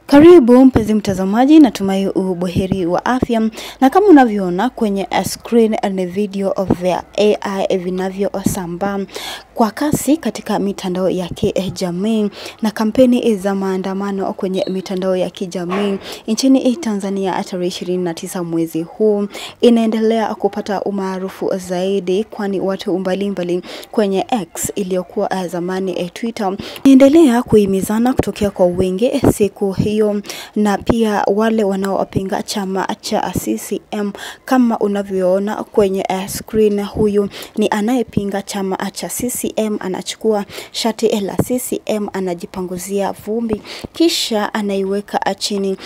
Karibu mpenzi mtazamaji, natumai ubuheri wa afya, na kama unavyoona kwenye screen ni video vya AI vinavyosambaa kwa kasi katika mitandao ya kijamii, na kampeni za maandamano kwenye mitandao ya kijamii nchini Tanzania tarehe 29 mwezi huu inaendelea kupata umaarufu zaidi, kwani watu mbalimbali kwenye X iliyokuwa zamani Twitter inaendelea kuhimizana kutokea kwa wingi siku hiyo. Na pia wale wanaopinga chama cha CCM, kama unavyoona kwenye screen, huyu ni anayepinga chama cha CCM, anachukua shati la CCM, anajipanguzia vumbi, kisha anaiweka chini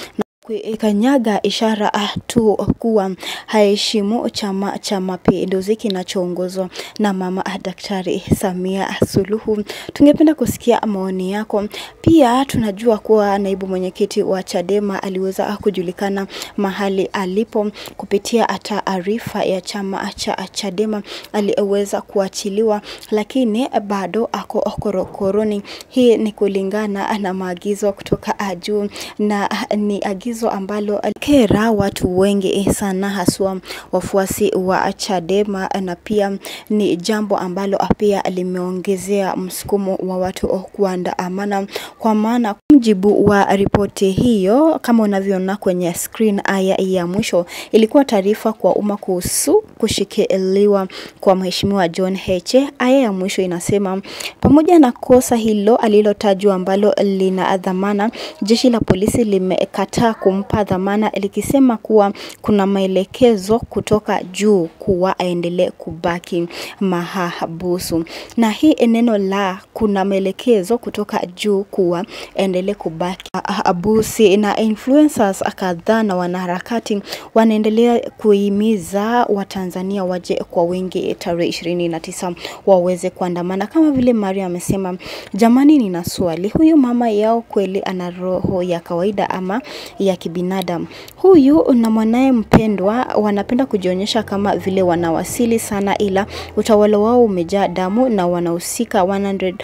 kanyaga, ishara tu kuwa haheshimu chama cha Mapinduzi kinachoongozwa na mama Daktari Samia Suluhu. Tungependa kusikia maoni yako. Pia tunajua kuwa naibu mwenyekiti wa Chadema aliweza kujulikana mahali alipo kupitia taarifa ya chama cha Chadema, aliweza kuachiliwa lakini bado ako korokoroni. Hii ni kulingana na maagizo kutoka juu, na ni agizo ambalo kera watu wengi sana, haswa wafuasi wa Chadema, na pia ni jambo ambalo pia limeongezea msukumo wa watu kuandamana, kwa maana mjibu wa ripoti hiyo kama unavyoona kwenye screen, aya ya mwisho ilikuwa taarifa kwa umma kuhusu kushikiliwa kwa Mheshimiwa John Heche. Aya ya mwisho inasema, pamoja na kosa hilo alilotajwa ambalo lina dhamana, jeshi la polisi limekataa kumpa dhamana, likisema kuwa kuna maelekezo kutoka juu kuwa aendelee kubaki mahabusu. Na hii neno la kuna maelekezo kutoka juu kuwa endelee kubaki mahabusu, na influencers kadhaa na wanaharakati wanaendelea kuhimiza Watanzania waje kwa wingi tarehe 29 waweze kuandamana. Kama vile Maria amesema, jamani, nina swali, huyu mama yao kweli ana roho ya kawaida ama ya kibinadamu? Huyu na mwanae mpendwa wanapenda kujionyesha kama vile wanawasili sana, ila utawala wao umejaa damu na wanahusika 100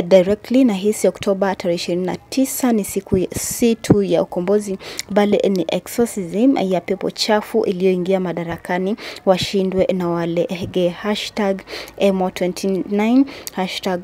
directly na hisi. Oktoba tarehe 29 ni siku si tu ya ukombozi, bali ni exorcism ya pepo chafu iliyoingia madarakani. Washindwe na walege #Mo29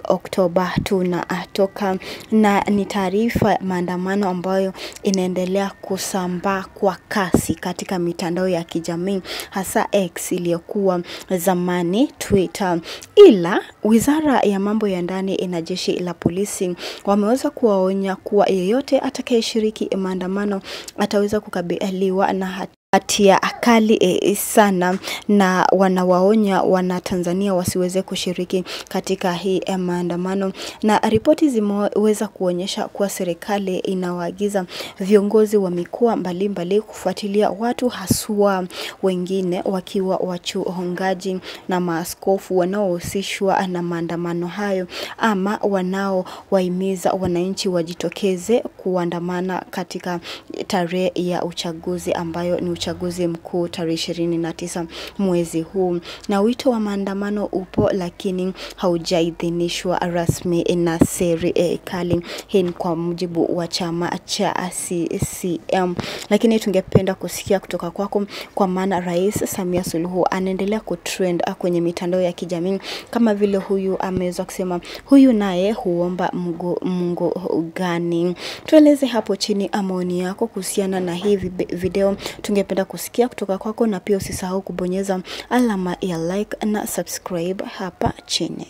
#Oktoba tunatoka. Na ni taarifa maandamano ambayo inaendelea kusambaa kwa kasi katika mitandao ya kijamii, hasa X iliyokuwa zamani Twitter. Ila Wizara ya Mambo ya Ndani na jeshi la polisi wameweza kuwaonya kuwa yeyote atakayeshiriki maandamano ataweza kukabiliwa na hatia kali sana, na wanawaonya Wanatanzania wasiweze kushiriki katika hii maandamano. Na ripoti zimeweza kuonyesha kuwa serikali inawaagiza viongozi wa mikoa mbalimbali kufuatilia watu, haswa wengine wakiwa wachungaji na maaskofu wanaohusishwa na maandamano hayo, ama wanaowahimiza wananchi wajitokeze kuandamana katika tarehe ya uchaguzi ambayo ni uchaguzi mkuu tarehe 29 mwezi huu. Na wito wa maandamano upo, lakini haujaidhinishwa rasmi na serikali. Hii ni kwa mujibu wa chama cha CCM. Lakini tungependa kusikia kutoka kwako, kwa maana Rais Samia Suluhu anaendelea kutrend kwenye mitandao ya kijamii. Kama vile huyu ameweza kusema, huyu naye huomba Mungu gani? Tueleze hapo chini maoni yako kuhusiana na hii video. Tungependa kusikia kutoka kwako, na pia usisahau kubonyeza alama ya like na subscribe hapa chini.